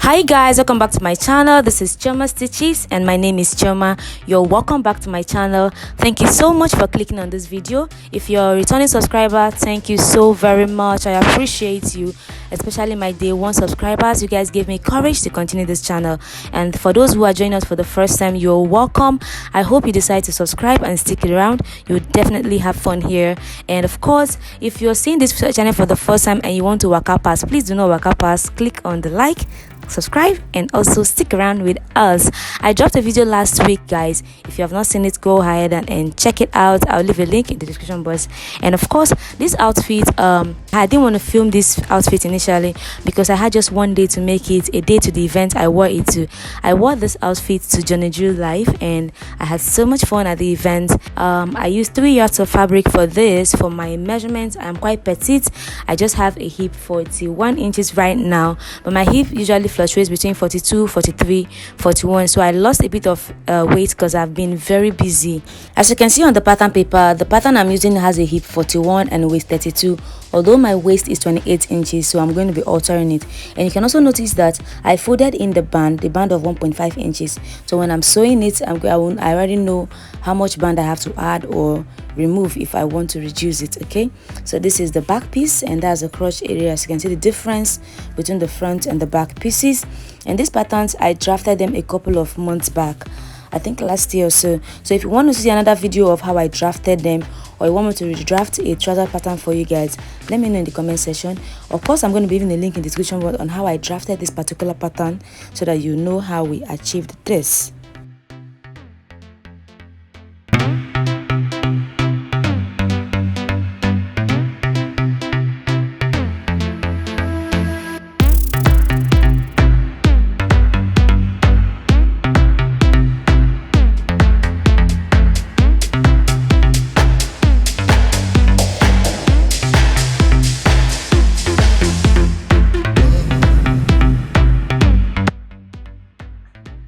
Hi guys, welcome back to my channel. This is Chioma Stitches and my name is Chioma. You're welcome back to my channel. Thank you so much for clicking on this video. If you're a returning subscriber, thank you so very much. I appreciate you, especially my day one subscribers. You guys gave me courage to continue this channel, and for those who are joining us for the first time, you're welcome. I hope you decide to subscribe and stick it around. You'll definitely have fun here. And of course, if you're seeing this channel for the first time and you want to waka pass, please do not waka pass. Click on the like, subscribe, and also stick around with us. I dropped a video last week, guys. If you have not seen it, go ahead and check it out. I'll leave a link in the description box. And of course, this outfit, I didn't want to film this outfit initially because I had just one day to make it, a day to the event I wore it to. I wore this outfit to Johnny Drew Live and I had so much fun at the event. I used 3 yards of fabric for this. For my measurements, I'm quite petite. I just have a hip 41 inches right now, but my hip usually fluctuates between 42, 43, 41, so I lost a bit of weight because I've been very busy. As you can see on the pattern paper, the pattern I'm using has a hip 41 and waist 32, although my waist is 28 inches, so I'm going to be altering it. And you can also notice that I folded in the band of 1.5 inches, so when I'm sewing it, I already know how much band I have to add or remove if I want to reduce it. Okay, so this is the back piece and that's the crotch area. As you can see the difference between the front and the back pieces, and these patterns I drafted them a couple of months back, I think last year or so. So if you want to see another video of how I drafted them, or you want me to redraft a trouser pattern for you guys, let me know in the comment section. Of course, I'm going to be leaving a link in the description box on how I drafted this particular pattern so that you know how we achieved this.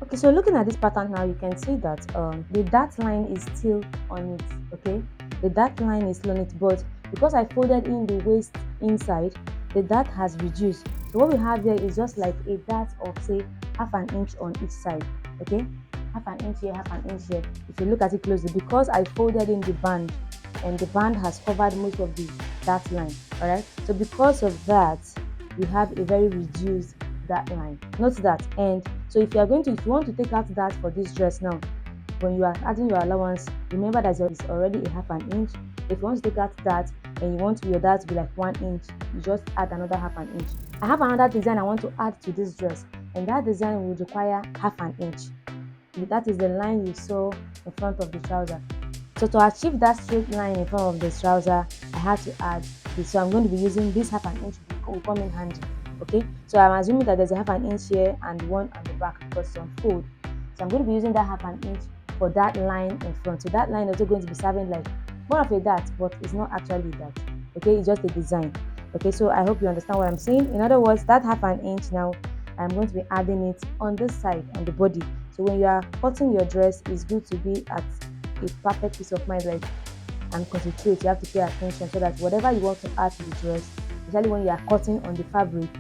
Okay, so looking at this pattern now, you can see that the dart line is still on it. Okay, the dart line is on it, but because I folded in the waist inside, the dart has reduced. So what we have here is just like a dart of say half an inch on each side. Okay, half an inch here, half an inch here. If you look at it closely, because I folded in the band and the band has covered most of the dart line. All right, so because of that, we have a very reduced dart line. Note that. And so if you want to take out that for this dress now, when you are adding your allowance, remember that there is already a half an inch. If you want to take out that and you want your dart to be like 1 inch, you just add another half an inch. I have another design I want to add to this dress, and that design will require half an inch. That is the line you saw in front of the trouser. So to achieve that straight line in front of the trouser, I had to add this. So I'm going to be using this half an inch, will come in handy. Okay, so I'm assuming that there's a half an inch here and one on the back because it's on fold. So I'm going to be using that half an inch for that line in front. So that line is also going to be serving like more of a dart, but it's not actually that. Okay, it's just a design. Okay, so I hope you understand what I'm saying. In other words, that half an inch now, I'm going to be adding it on this side, on the body. So when you are cutting your dress, it's good to be at a perfect peace of mind, like, and concentrate. You have to pay attention so that whatever you want to add to the dress, especially when you are cutting on the fabric,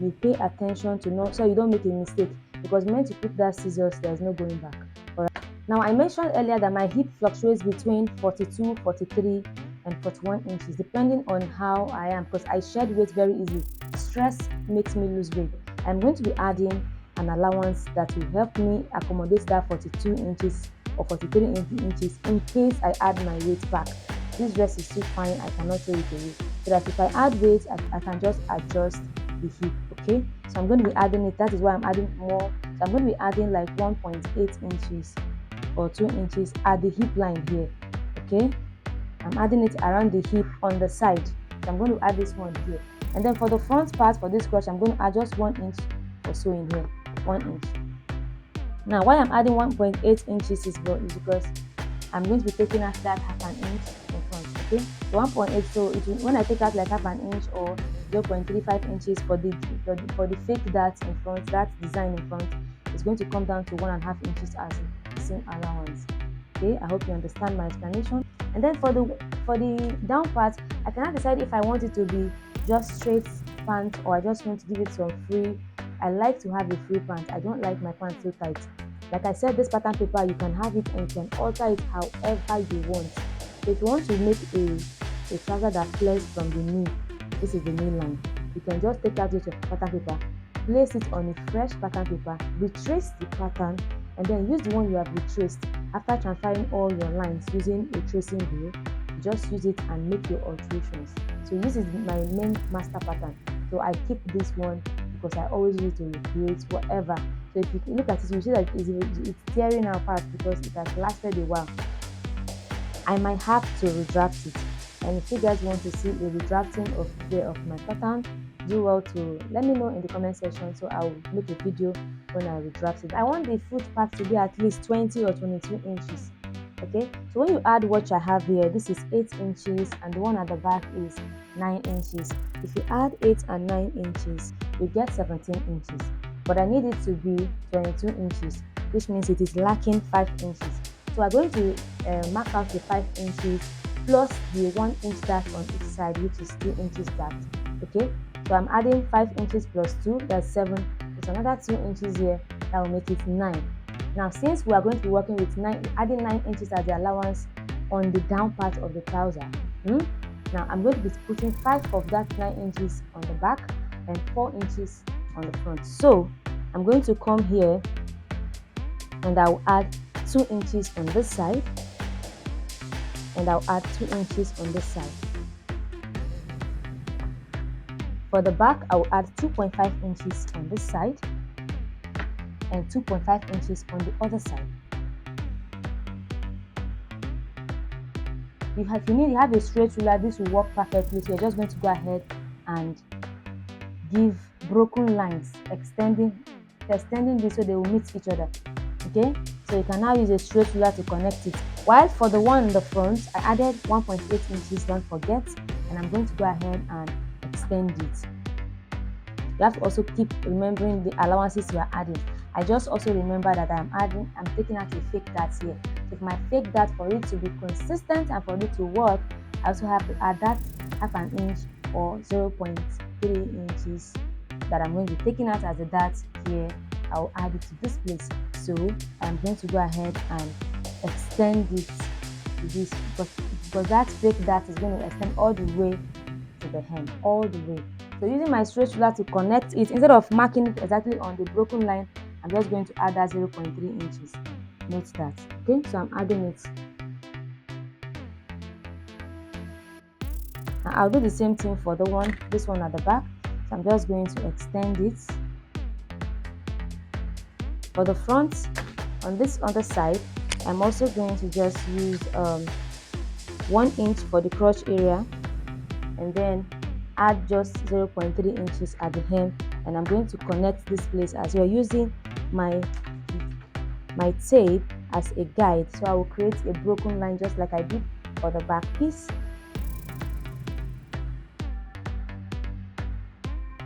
you pay attention to know so you don't make a mistake, because when you put that scissors, there's no going back. All right, now I mentioned earlier that my hip fluctuates between 42, 43 and 41 inches depending on how I am, because I shed weight very easily. Stress makes me lose weight. I'm going to be adding an allowance that will help me accommodate that 42 inches or 43 inches in case I add my weight back. This dress is still fine, I cannot throw it away, so that if I add weight, I can just adjust the hip. Okay, so I'm going to be adding it. That is why I'm adding more. So I'm going to be adding like 1.8 inches or 2 inches at the hip line here. Okay, I'm adding it around the hip on the side. So I'm going to add this one here, and then for the front part, for this crotch, I'm going to add just 1 inch or so in here. 1 inch. Now why I'm adding 1.8 inches is because I'm going to be taking out that half an inch in front. Okay, so 1.8, so when I take out like half an inch or 0.35 inches for the fake dart in front, that design in front, is going to come down to 1.5 inches as the same allowance. Okay, I hope you understand my explanation. And then for the down part, I cannot decide if I want it to be just straight pants or I just want to give it some free I like to have a free pant. I don't like my pants so tight. Like I said, this pattern paper, you can have it and you can alter it however you want. So if you want to make a trouser that flares from the knee, this is the knee line. You can just take out your pattern paper, place it on a fresh pattern paper, retrace the pattern, and then use the one you have retraced. After transferring all your lines using a tracing wheel, just use it and make your alterations. So this is my main master pattern. So I keep this one because I always use it to recreate whatever. So if you look at it, you see that it's tearing apart because it has lasted a while. I might have to redraft it. And if you guys want to see a redrafting of my pattern, do well to let me know in the comment section, so I'll make a video when I redraft it. I want the foot part to be at least 20 or 22 inches. Okay, so when you add what I have here, this is 8 inches and the one at the back is 9 inches. If you add 8 and 9 inches, you get 17 inches, but I need it to be 22 inches, which means it is lacking 5 inches. So I'm going to mark out the 5 inches plus the 1 inch dart on each side, which is 2 inches dart. Okay, so I'm adding 5 inches plus 2, that's 7. There's another 2 inches here, that will make it 9. Now, since we are going to be working with adding 9 inches as the allowance on the down part of the trouser, now I'm going to be putting 5 of that 9 inches on the back and 4 inches on the front. So I'm going to come here and I'll add 2 inches on this side, and I'll add 2 inches on this side. For the back, I'll add 2.5 inches on this side and 2.5 inches on the other side. You have a straight ruler, this will work perfectly. So you're just going to go ahead and give broken lines, extending this so they will meet each other. Okay, so you can now use a straight ruler to connect it. While for the one in the front, I added 1.8 inches, don't forget, and I'm going to go ahead and extend it. You have to also keep remembering the allowances you are adding. I just also remember that I'm taking out a fake dart here. So if my fake dart, for it to be consistent and for it to work, I also have to add that half an inch or 0.3 inches that I'm going to be taking out as a dart here. I'll add it to this place. So I'm going to go ahead and extend it to this because that fake dart is going to extend all the way to the hem, all the way. So using my straight ruler to connect it, instead of marking it exactly on the broken line, I'm just going to add that 0.3 inches. Note that. Okay, so I'm adding it. Now I'll do the same thing for this one at the back. So I'm just going to extend it. For the front, on this other side, I'm also going to just use 1 inch for the crotch area, and then add just 0.3 inches at the hem, and I'm going to connect this place as we're using my tape as a guide. So I will create a broken line just like I did for the back piece.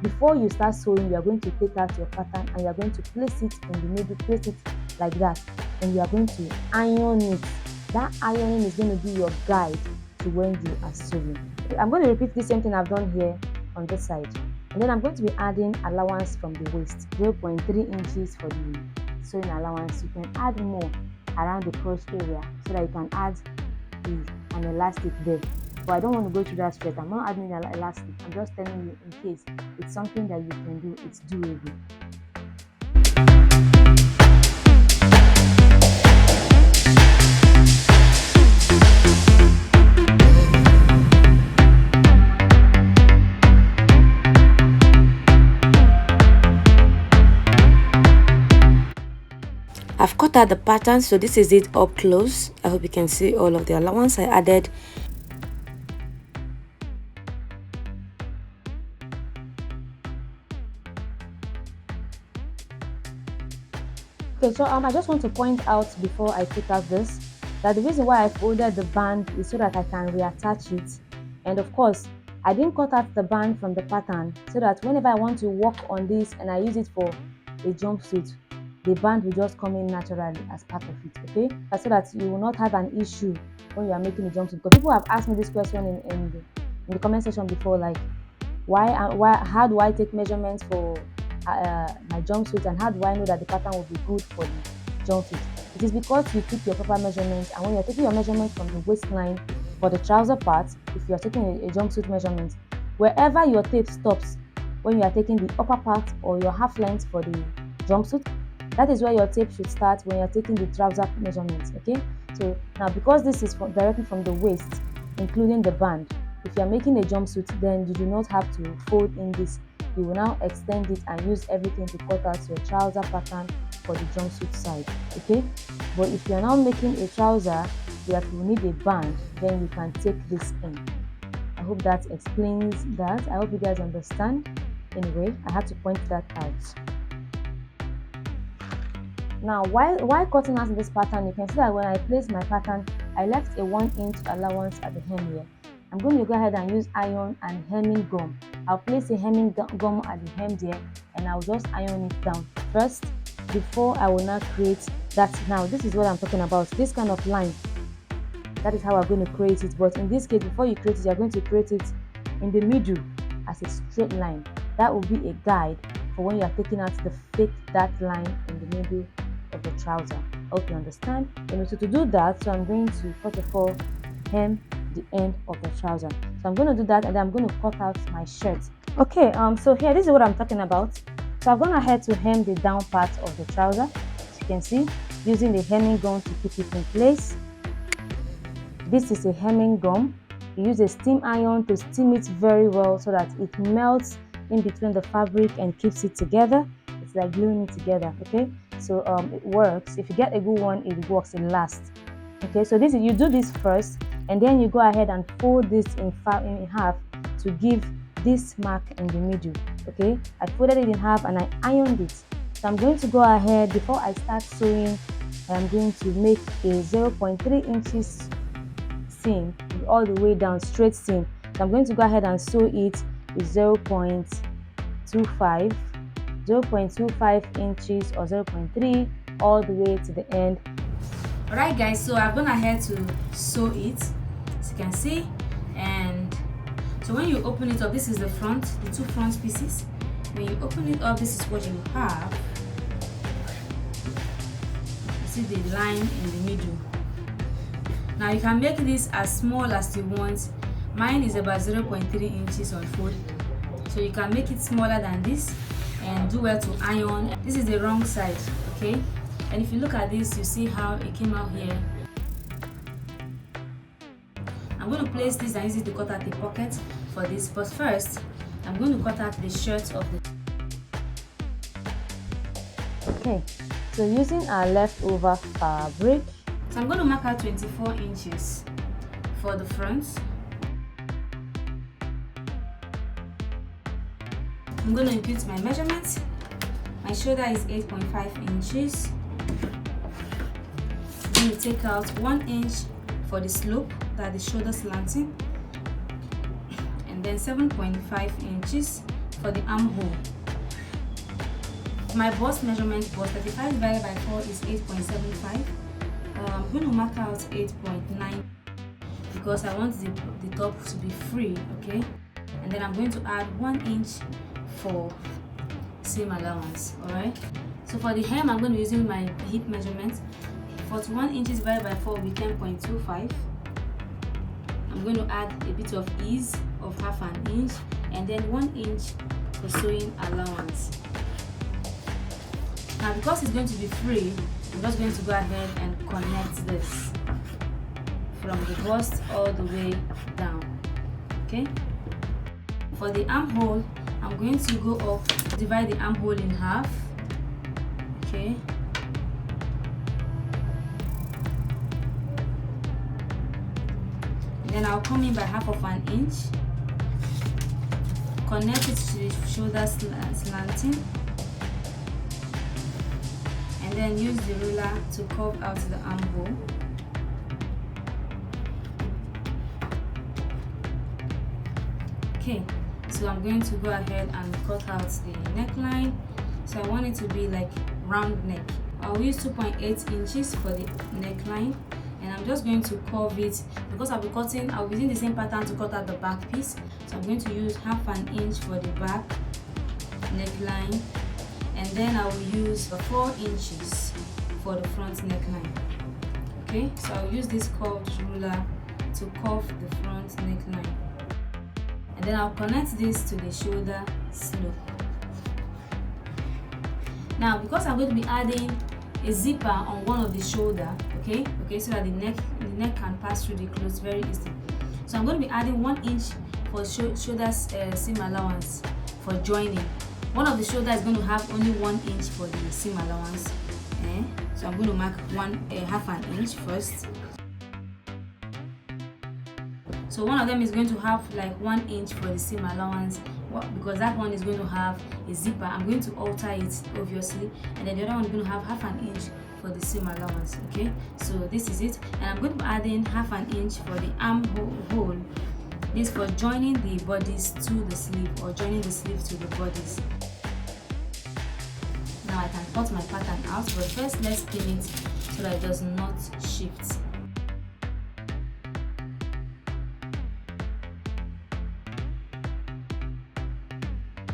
Before you start sewing, you are going to take out your pattern and you are going to place it in the middle, place it like that, and you are going to iron it. That ironing is going to be your guide to when you are sewing. I'm going to repeat the same thing I've done here on this side, and then I'm going to be adding allowance from the waist, 0.3 inches for the sewing allowance. You can add more around the crotch area so that you can add an elastic there. But I don't want to go through that straight. I'm not adding an elastic. I'm just telling you in case it's something that you can do. It's doable. I've cut out the pattern, so this is it up close. I hope you can see all of the allowance I added. Okay, so I just want to point out before I take out this that the reason why I folded the band is so that I can reattach it. And of course, I didn't cut out the band from the pattern so that whenever I want to work on this and I use it for a jumpsuit, the band will just come in naturally as part of it, okay? So that you will not have an issue when you are making a jumpsuit. Because people have asked me this question in the comment section before, like, how do I take measurements for my jumpsuit, and how do I know that the pattern will be good for the jumpsuit? It is because you took your proper measurement, and when you're taking your measurement from the waistline for the trouser part, if you're taking a jumpsuit measurement, wherever your tape stops when you are taking the upper part or your half length for the jumpsuit, that is where your tape should start when you're taking the trouser measurements. Okay, so now because this is directly from the waist, including the band, if you're making a jumpsuit, then you do not have to fold in this. You will now extend it and use everything to cut out your trouser pattern for the jumpsuit side. Okay, but if you're now making a trouser that will need a band, then you can take this in. I hope that explains that. I hope you guys understand. Anyway, I had to point that out. Now, while cutting out this pattern, you can see that when I placed my pattern, I left a 1-inch allowance at the hem here. I'm going to go ahead and use iron and hemming gum. I'll place a hemming gum at the hem there, and I'll just iron it down first before I will now create that. Now, this is what I'm talking about, this kind of line. That is how I'm going to create it. But in this case, before you create it, you're going to create it in the middle as a straight line. That will be a guide for when you're taking out the fake dark line in the middle of the trouser. I hope you understand. So to do that, so I'm going to first of all hem the end of the trouser. So I'm going to do that, and then I'm going to cut out my shirt. Okay, so here, this is what I'm talking about. So I've gone ahead to hem the down part of the trouser, as you can see, using the hemming gun to keep it in place. This is a hemming gum. You use a steam iron to steam it very well so that it melts in between the fabric and keeps it together. It's like gluing it together. Okay, so it works. If you get a good one, it works, it lasts. Okay, so this is, you do this first, and then you go ahead and fold this in half to give this mark in the middle. Okay, I folded it in half and I ironed it. So I'm going to go ahead, before I start sewing, I'm going to make a 0.3 inches seam all the way down, straight seam. So I'm going to go ahead and sew it with 0.25 inches or 0.3 all the way to the end. Alright guys, so I've gone ahead to sew it, as you can see. And so when you open it up, this is the front, the two front pieces. When you open it up, this is what you have. You see the line in the middle. Now you can make this as small as you want. Mine is about 0.3 inches on fold, so you can make it smaller than this and do well to iron. This is the wrong side, okay? And if you look at this, you see how it came out here. I'm going to place this and use it to cut out the pocket for this, but first I'm going to cut out the shirt of the. Okay, so using our leftover fabric, so I'm going to mark out 24 inches for the front. I'm going to impute my measurements. My shoulder is 8.5 inches. I'm going to take out 1 inch for the slope, that is shoulder slanting, and then 7.5 inches for the armhole. My bust measurement was 35 divided by 4 is 8.75. I'm going to mark out 8.9 because I want the top to be free, okay? And then I'm going to add 1 inch for seam allowance. Alright, so for the hem, I'm going to be using my hip measurement. 41 inches divided by 4 will be 10.25. I'm going to add a bit of ease of half an inch, and then 1 inch for sewing allowance. Now because it's going to be free, I'm just going to go ahead and connect this from the bust all the way down. Okay, for the armhole, I'm going to go up, divide the armhole in half. Okay, and then I'll come in by half of an inch, connect it to the shoulder slanting, and then use the ruler to curve out the armhole. Okay, so I'm going to go ahead and cut out the neckline. So I want it to be like round neck. I'll use 2.8 inches for the neckline, and I'm just going to curve it because I'll be using the same pattern to cut out the back piece. So I'm going to use half an inch for the back neckline, and then I will use 4 inches for the front neckline. Okay, so I'll use this curved ruler to curve the front neckline, and then I'll connect this to the shoulder slope. Now, because I'm going to be adding a zipper on one of the shoulder, okay, so that the neck can pass through the clothes very easily. So I'm going to be adding 1 inch for shoulder seam allowance for joining. One of the shoulder is going to have only 1 inch for the seam allowance. So I'm going to mark half an inch first. So one of them is going to have like 1 inch for the seam allowance, because that one is going to have a zipper. I'm going to alter it obviously, and then the other one is going to have half an inch for the seam allowance. Okay, so this is it, and I'm going to be adding half an inch for the armhole. This for joining the bodies to the sleeve, or joining the sleeve to the bodies. Now I can cut my pattern out, but first let's pin it so that it does not shift.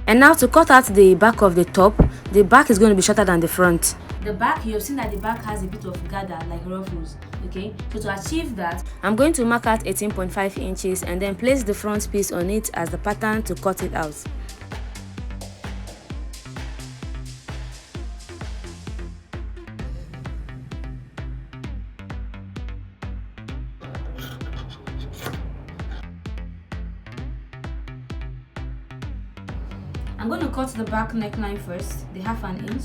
And now to cut out the back of the top, the back is going to be shorter than the front. The back, you've seen that the back has a bit of gather like ruffles. Okay, so to achieve that, I'm going to mark out 18.5 inches and then place the front piece on it as the pattern to cut it out. I'm going to cut the back neckline first, the half an inch.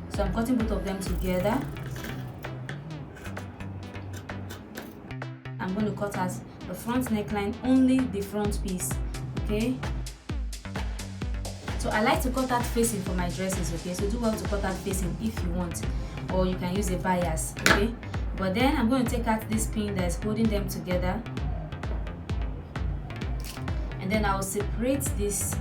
So I'm cutting both of them together. I'm going to cut as the front neckline, only the front piece. Okay. So I like to cut out facing for my dresses. Okay. So do well to cut out facing if you want, or you can use a bias. Okay. But then I'm going to take out this pin that is holding them together, and then I'll separate this.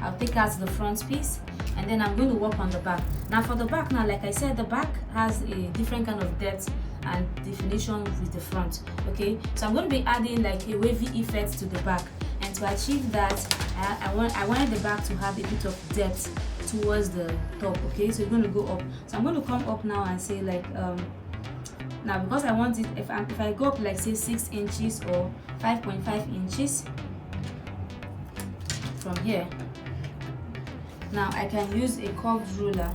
I'll take out the front piece, and then I'm going to work on the back. Now for the back, now like I said, the back has a different kind of depth and definition with the front. Okay, so I'm going to be adding like a wavy effect to the back, and to achieve that, I wanted the back to have a bit of depth towards the top. Okay, so it's going to go up. So I'm going to come up now and say like now, because I want it, if I go up like say 6 inches or 5.5 inches from here. Now I can use a curved ruler.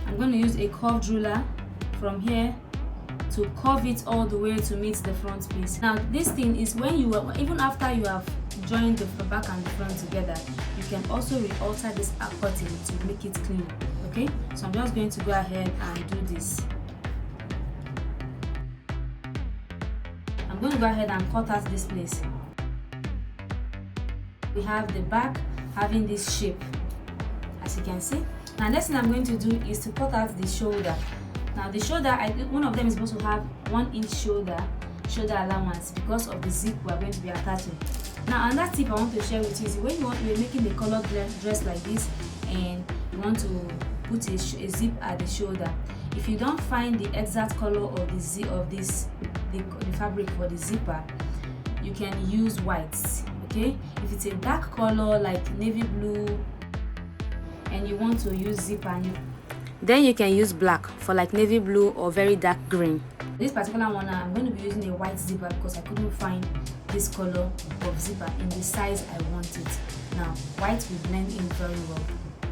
I'm going to use a curved ruler from here to curve it all the way to meet the front piece. Now this thing is when even after you have joined the back and the front together, you can also re-alter this cutting to make it clean. Okay, so I'm just going to go ahead and do this. I'm going to go ahead and cut out this place. We have the back having this shape, as you can see. Now next thing I'm going to do is to cut out the shoulder. Now the shoulder, one of them is supposed to have 1 inch shoulder allowance because of the zip we are going to be attaching. Now another tip I want to share with you is when you're making a colored dress like this and you want to put a zip at the shoulder, if you don't find the exact color of the fabric for the zipper, you can use whites. Okay, if it's a dark color like navy blue and you want to use zipper, then you can use black for like navy blue or very dark green. This particular one, I'm going to be using a white zipper because I couldn't find this color of zipper in the size I want it. Now white will blend in very well.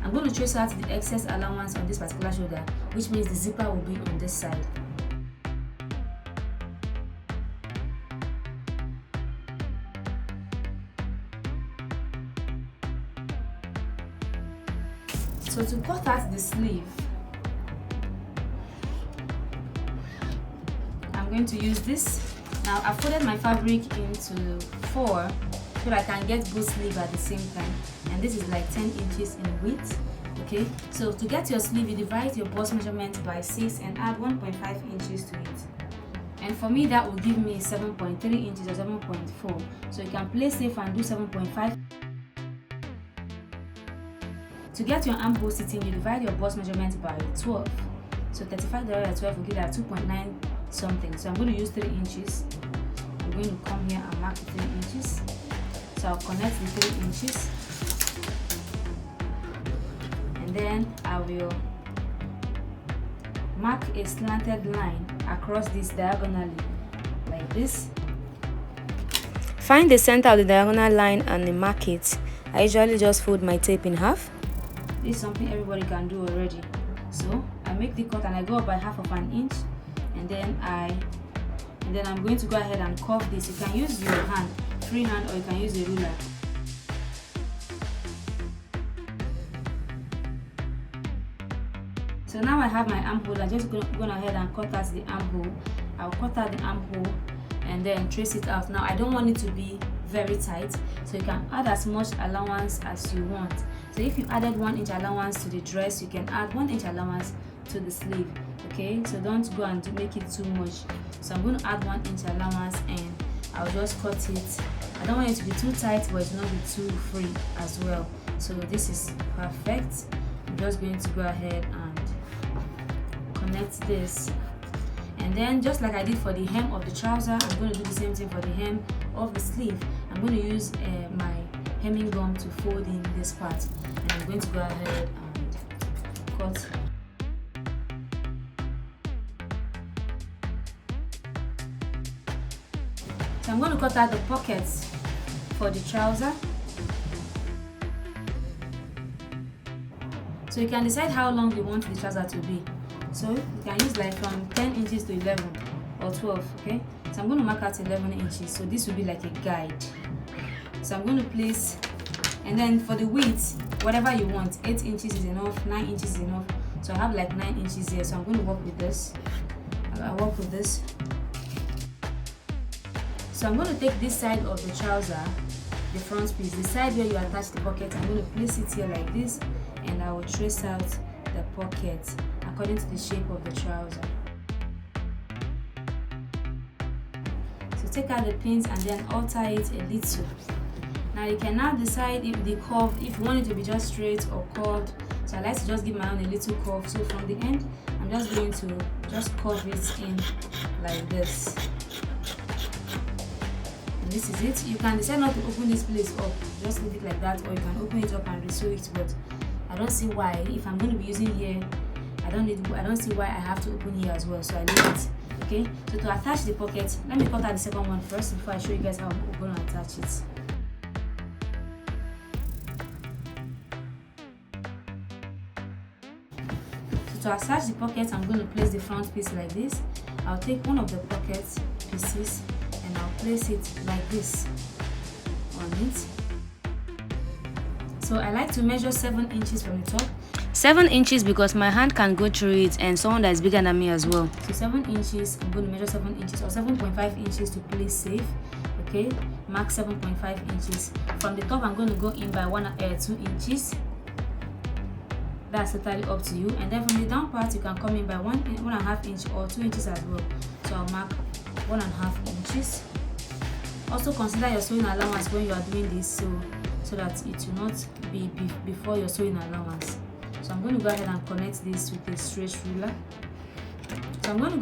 I'm going to trace out the excess allowance on this particular shoulder, which means the zipper will be on this side. So to cut out the sleeve, I'm going to use this. Now I folded my fabric into 4 so that I can get both sleeves at the same time, and this is like 10 inches in width. Okay, so to get your sleeve, you divide your bust measurement by 6 and add 1.5 inches to it. And for me, that will give me 7.3 inches or 7.4. So you can play safe and do 7.5. To get your armhole sitting, you divide your bust measurement by 12. So 35 divided by 12 will give that 2.9 something. So I'm going to use 3 inches. I'm going to come here and mark the 3 inches. So I'll connect the 3 inches. and then I will mark a slanted line across this diagonally like this. Find the center of the diagonal line and mark it. I usually just fold my tape in half. This is something everybody can do already. So I make the cut and I go up by half of an inch, and then I'm going to go ahead and curve this. You can use your hand, free hand, or you can use a ruler. So now I have my armhole. I'm just going ahead and cut out the armhole. I'll cut out the armhole and then trace it out. Now I don't want it to be very tight, so you can add as much allowance as you want. So if you added 1 inch allowance to the dress, you can add 1 inch allowance to the sleeve. Okay, so don't go and make it too much. So I'm going to add 1 inch allowance and I'll just cut it. I don't want it to be too tight, but it will not be too free as well. So this is perfect. I'm just going to go ahead and connect this, and then just like I did for the hem of the trouser, I'm going to do the same thing for the hem of the sleeve. I'm going to use my hemming gum to fold in this part, and I'm going to go ahead and cut. So I'm going to cut out the pockets for the trouser. So you can decide how long you want the trouser to be. So you can use like from 10 inches to 11 or 12, okay? So I'm going to mark out 11 inches. So this will be like a guide. So I'm going to place, and then for the width, whatever you want, 8 inches is enough, 9 inches is enough. So I have like 9 inches here. So I'm going to work with this. I'll work with this. So I'm going to take this side of the trouser, the front piece, the side where you attach the pocket. I'm going to place it here like this, and I will trace out the pocket according to the shape of the trouser. So take out the pins and then alter it a little. Now you can now decide if the curve, if you want it to be just straight or curved. So I like to just give my own a little curve. So from the end, I'm just going to just curve it in like this. And this is it. You can decide not to open this place up, just leave it like that, or you can open it up and resew it, but I don't see why. If I'm going to be using here, I don't see why I have to open here as well, so I leave it. Okay, so to attach the pocket, let me cut out the second one first before I show you guys how I'm going to attach it. So to attach the pocket, I'm going to place the front piece like this. I'll take one of the pocket pieces and I'll place it like this on it. So I like to measure 7 inches from the top. 7 inches because my hand can go through it, and someone that is bigger than me as well. So 7 inches, I'm going to measure 7 inches or 7.5 inches to play safe. Okay, mark 7.5 inches. From the top, I'm going to go in by 2 inches. That's totally up to you. And then from the down part, you can come in by 1.5 inch or 2 inches as well. So I'll mark 1.5 inches. Also consider your sewing allowance when you are doing this, so that it will not be before your sewing allowance. So I'm going to go ahead and connect this with a straight ruler. So I'm going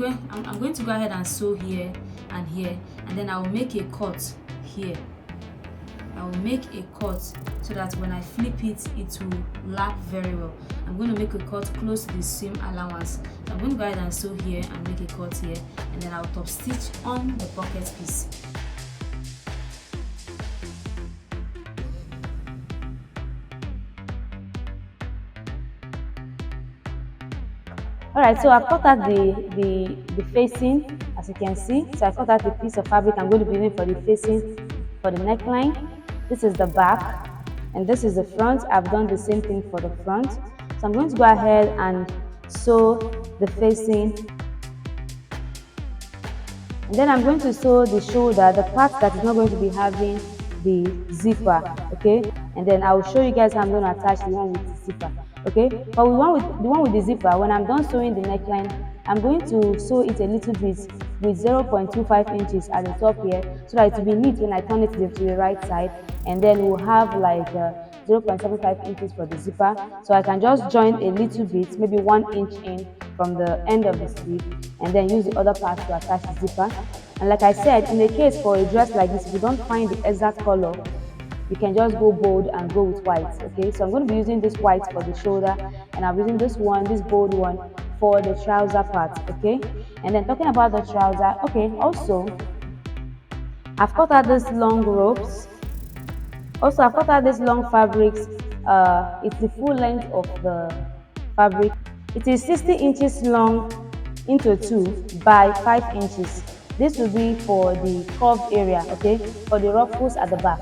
to go ahead and sew here and here, and then I will make a cut here. I will make a cut so that when I flip it, it will lap very well. I'm going to make a cut close to the seam allowance. So I'm going to go ahead and sew here and make a cut here, and then I'll top stitch on the pocket piece. Alright, so I've cut out the facing, as you can see. So I cut out the piece of fabric I'm going to be using for the facing for the neckline. This is the back, and this is the front. I've done the same thing for the front. So I'm going to go ahead and sew the facing. And then I'm going to sew the shoulder, the part that is not going to be having the zipper, okay? And then I will show you guys how I'm going to attach the one with the zipper. Okay, but the one with the zipper, when I'm done sewing the neckline, I'm going to sew it a little bit with 0.25 inches at the top here, so that it will be neat when I turn it to the right side, and then we'll have like 0.75 inches for the zipper. So I can just join a little bit, maybe 1 inch in from the end of the sleeve, and then use the other part to attach the zipper. And like I said, in a case for a dress like this, if you don't find the exact color you can just go bold and go with white. Okay, so I'm going to be using this white for the shoulder, and I'm using this one, this bold one, for the trouser part. Okay, and then talking about the trouser, okay, also I've cut out these long ropes. Also, I've cut out these long fabrics. It's the full length of the fabric. It is 60 inches long into 2 by 5 inches. This will be for the curved area, okay, for the ruffles at the back.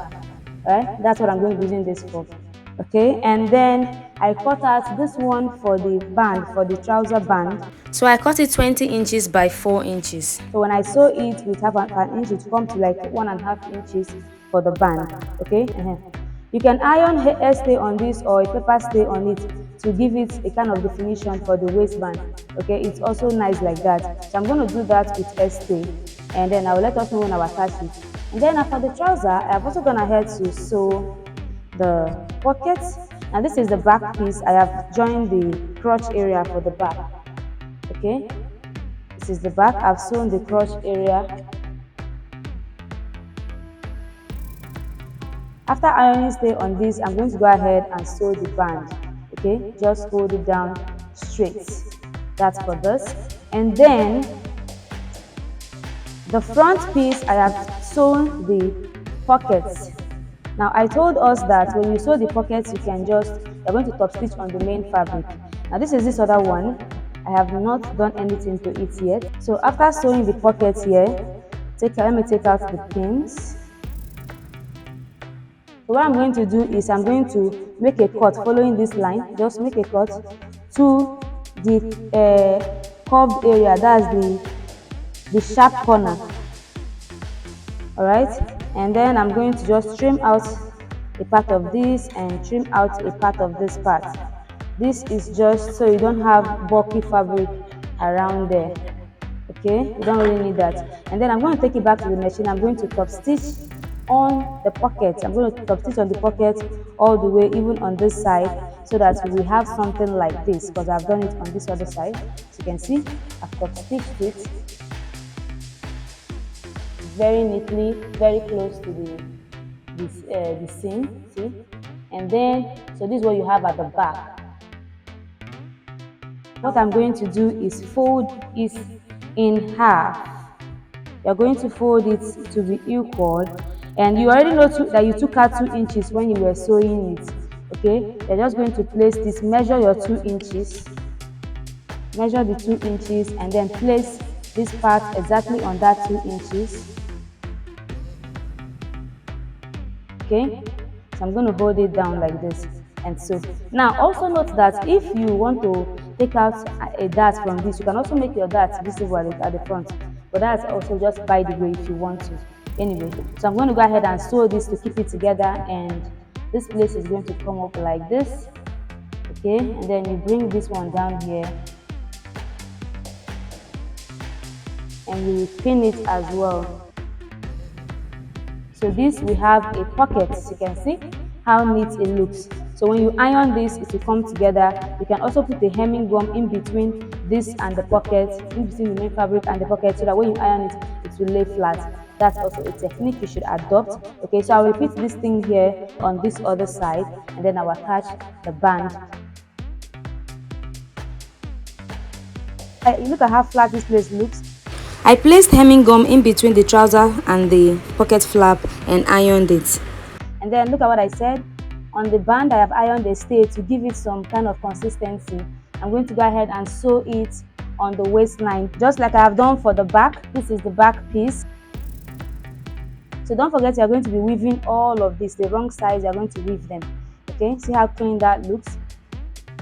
Right? That's what I'm going to be using this for. Okay, and then I cut out this one for the band, for the trouser band. So I cut it 20 inches by 4 inches. So when I sew it with half an inch, it come to like 1.5 inches for the band. Okay. You can iron hair stay on this or a paper stay on it to give it a kind of definition for the waistband. Okay, it's also nice like that. So I'm going to do that with hair stay, and then I will let us know when I attach it. And then for the trouser, I have also gone ahead to sew the pockets. And this is the back piece. I have joined the crotch area for the back. Okay, this is the back. I've sewn the crotch area. After ironing stay on this, I'm going to go ahead and sew the band. Okay, just hold it down straight. That's for this. And then the front piece, I have sewn the pockets. Now I told us that when you sew the pockets, you're going to top stitch on the main fabric. Now this is this other one. I have not done anything to it yet. So after sewing the pockets here, let me take out the pins. So what I'm going to do is I'm going to make a cut following this line. Just make a cut to the curved area. That's the sharp corner. All right, and then I'm going to just trim out a part of this and trim out a part of this part. This is just so you don't have bulky fabric around there. Okay, you don't really need that. And then I'm going to take it back to the machine. I'm going to top stitch on the pocket. I'm going to top stitch on the pocket all the way, even on this side, so that we have something like this, because I've done it on this other side. As you can see, I've top stitched it very neatly, very close to the seam. See, and then so this is what you have at the back. What I'm going to do is fold it in half. You're going to fold it to be equal, and you already know that you took out 2 inches when you were sewing it. Okay, you're just going to place this, measure your 2 inches, measure the 2 inches, and then place this part exactly on that 2 inches. Okay, so I'm going to hold it down like this. And so now also note that if you want to take out a dart from this, you can also make your dart visible at the front, but that's also just by the way if you want to. Anyway, so I'm going to go ahead and sew this to keep it together, and this place is going to come up like this. Okay, and then you bring this one down here and you pin it as well. So this, we have a pocket. You can see how neat it looks. So when you iron this, it will come together. You can also put a hemming gum in between this and the pocket, in between the main fabric and the pocket, so that when you iron it, it will lay flat. That's also a technique you should adopt. Okay, so I'll repeat this thing here on this other side, and then I'll attach the band. Look at how flat this place looks. I placed hemming gum in between the trouser and the pocket flap and ironed it. And then look at what I said. On the band, I have ironed a stay to give it some kind of consistency. I'm going to go ahead and sew it on the waistline, just like I have done for the back. This is the back piece. So don't forget, you're going to be weaving all of this. The wrong sides, you're going to weave them. Okay, see how clean that looks.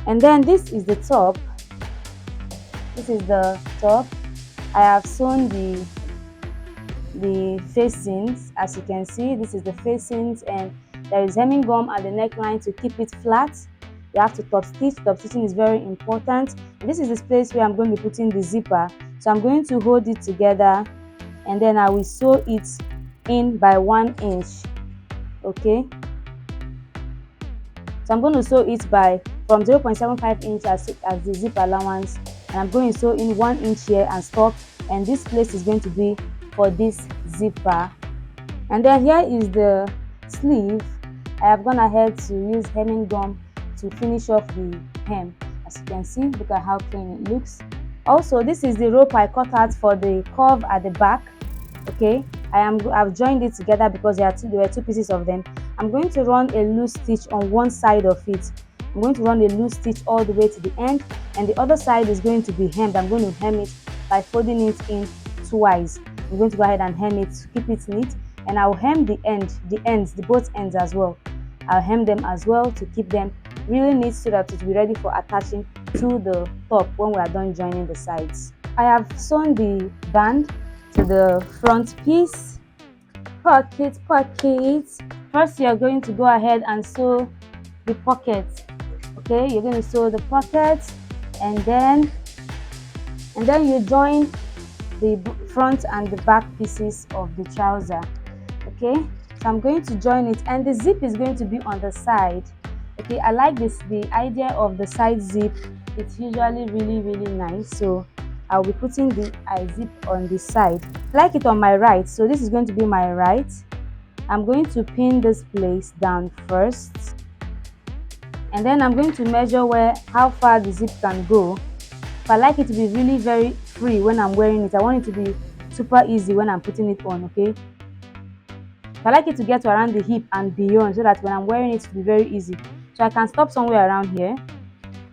And then this is the top. This is the top. I have sewn the facings. As you can see, this is the facings, and there is hemming gum at the neckline to keep it flat. You have to top stitch. Top stitching is very important. And this is the place where I'm going to be putting the zipper. So I'm going to hold it together, and then I will sew it in by 1 inch. Okay, so I'm going to sew it from 0.75 inch as the zip allowance, and I'm going to sew in 1 inch here and stop, and this place is going to be for this zipper. And then here is the sleeve. I have gone ahead to use hemming gum to finish off the hem. As you can see, look at how clean it looks. Also, this is the rope I cut out for the curve at the back. Okay, I've joined it together because there were two pieces of them. I'm going to run a loose stitch on one side of it. I'm going to run a loose stitch all the way to the end, and the other side is going to be hemmed. I'm going to hem it by folding it in twice. I'm going to go ahead and hem it to keep it neat, and I'll hem the both ends as well. I'll hem them as well to keep them really neat so that it will be ready for attaching to the top when we are done joining the sides. I have sewn the band to the front piece. Pocket. First, you're going to go ahead and sew the pocket. Okay, you're going to sew the pocket, and then you join the front and the back pieces of the trouser. Okay, so I'm going to join it, and the zip is going to be on the side. Okay, I like the idea of the side zip. It's usually really nice, so I'll be putting the zip on the side. I like it on my right, so this is going to be my right. I'm going to pin this place down first, and then I'm going to measure how far the zip can go. But I like it to be really very free when I'm wearing it. I want it to be super easy when I'm putting it on. Okay, I like it to get to around the hip and beyond, so that when I'm wearing it, it will be very easy. So I can stop somewhere around here.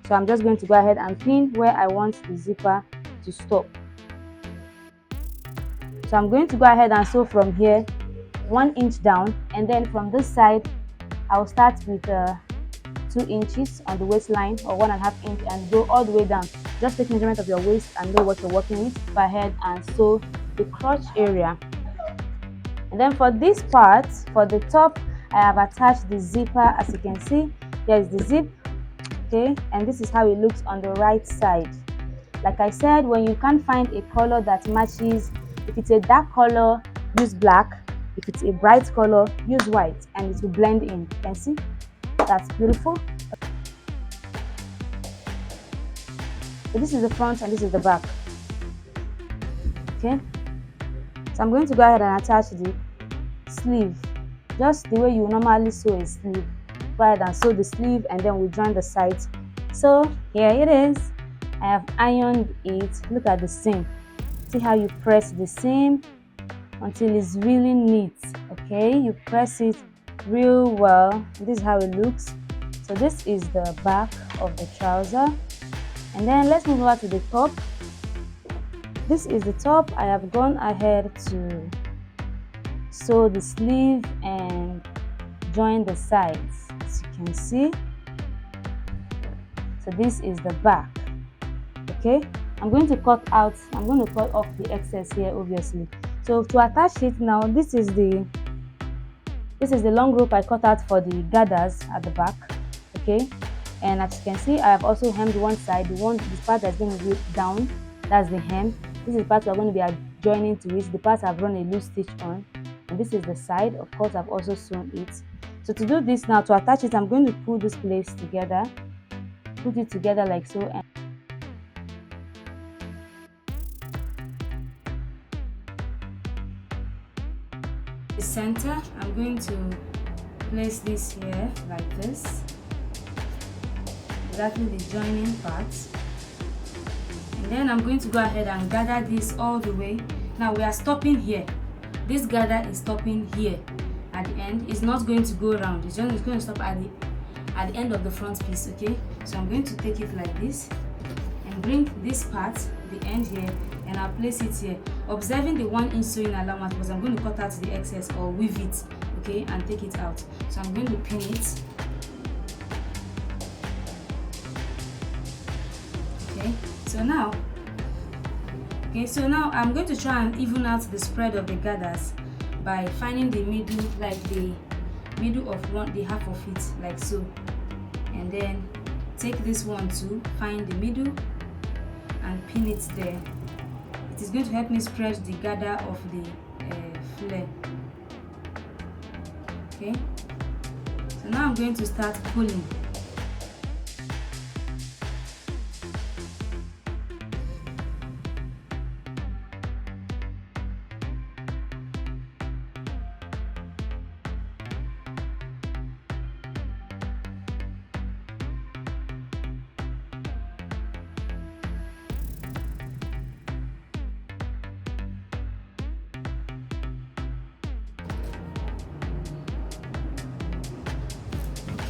So I'm just going to go ahead and pin where I want the zipper to stop. So I'm going to go ahead and sew from here 1 inch down, and then from this side I'll start with 2 inches on the waistline, or 1.5 inch, and go all the way down. Just take measurement of your waist and know what you're working with. Go ahead and sew the crotch area. And then for this part, for the top, I have attached the zipper. As you can see, there is the zip. Okay, and this is how it looks on the right side. Like I said, when you can't find a color that matches, if it's a dark color, use black. If it's a bright color, use white, and it will blend in. You can see that's beautiful. So this is the front and this is the back. Okay, so I'm going to go ahead and attach the sleeve just the way you normally sew a sleeve. Go ahead and sew the sleeve, and then we'll join the sides. So here it is. I have ironed it. Look at the seam. See how you press the seam until it's really neat. Okay, you press it real well. This is how it looks. So this is the back of the trouser, and then let's move over to the top. This is the top. I have gone ahead to sew the sleeve and join the sides, as you can see. So this is the back. Okay, I'm going to cut off the excess here, obviously. So to attach it now, this is the long rope I cut out for the gathers at the back. Okay, and as you can see, I have also hemmed one side. This part that's going to be down, that's the hem. This is the part we're going to be joining to it. The part I've run a loose stitch on, and this is the side. Of course, I've also sewn it. So to do this now, to attach it, I'm going to pull this place together, put it together like so, and the center, I'm going to place this here like this, exactly the joining part, and then I'm going to go ahead and gather this all the way. Now we are stopping here. This gather is stopping here at the end. It's not going to go around. It's going to stop at the end of the front piece. Okay, so I'm going to take it like this and bring this part, the end here, and I'll place it here, observing the 1 inch sewing allowance, because I'm going to cut out the excess or weave it, okay, and take it out. So I'm going to pin it. Okay, so now I'm going to try and even out the spread of the gathers by finding the middle, like the middle of the half of it, like so, and then take this one to find the middle and pin it there. It is going to help me spread the gather of the flare. Okay, so now I'm going to start pulling.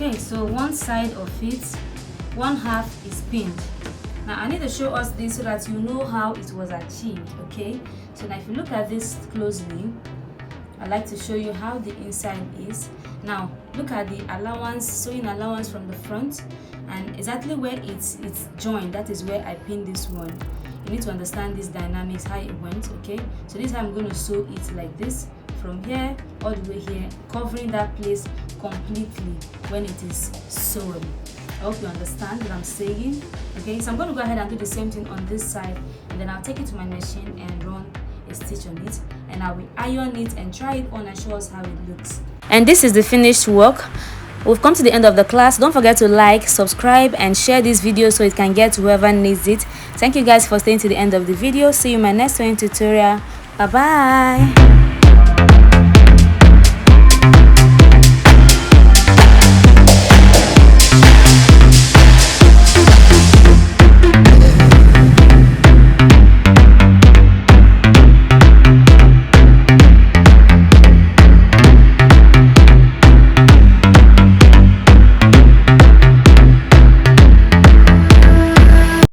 Okay, so one side of it, one half is pinned. Now I need to show us this so that you know how it was achieved. Okay, so now if you look at this closely, I like to show you how the inside is. Now look at the allowance, sewing allowance from the front, and exactly where it's joined, that is where I pinned this one. You need to understand this dynamics, how it went. Okay, so this time I'm going to sew it like this, from here all the way here, covering that place completely when it is sewn. I hope you understand what I'm saying. Okay, so I'm going to go ahead and do the same thing on this side, and then I'll take it to my machine and run a stitch on it, and I will iron it and try it on and show us how it looks. And this is the finished work. We've come to the end of the class. Don't forget to like, subscribe, and share this video so it can get to whoever needs it. Thank you guys for staying to the end of the video. See you in my next tutorial. Bye bye.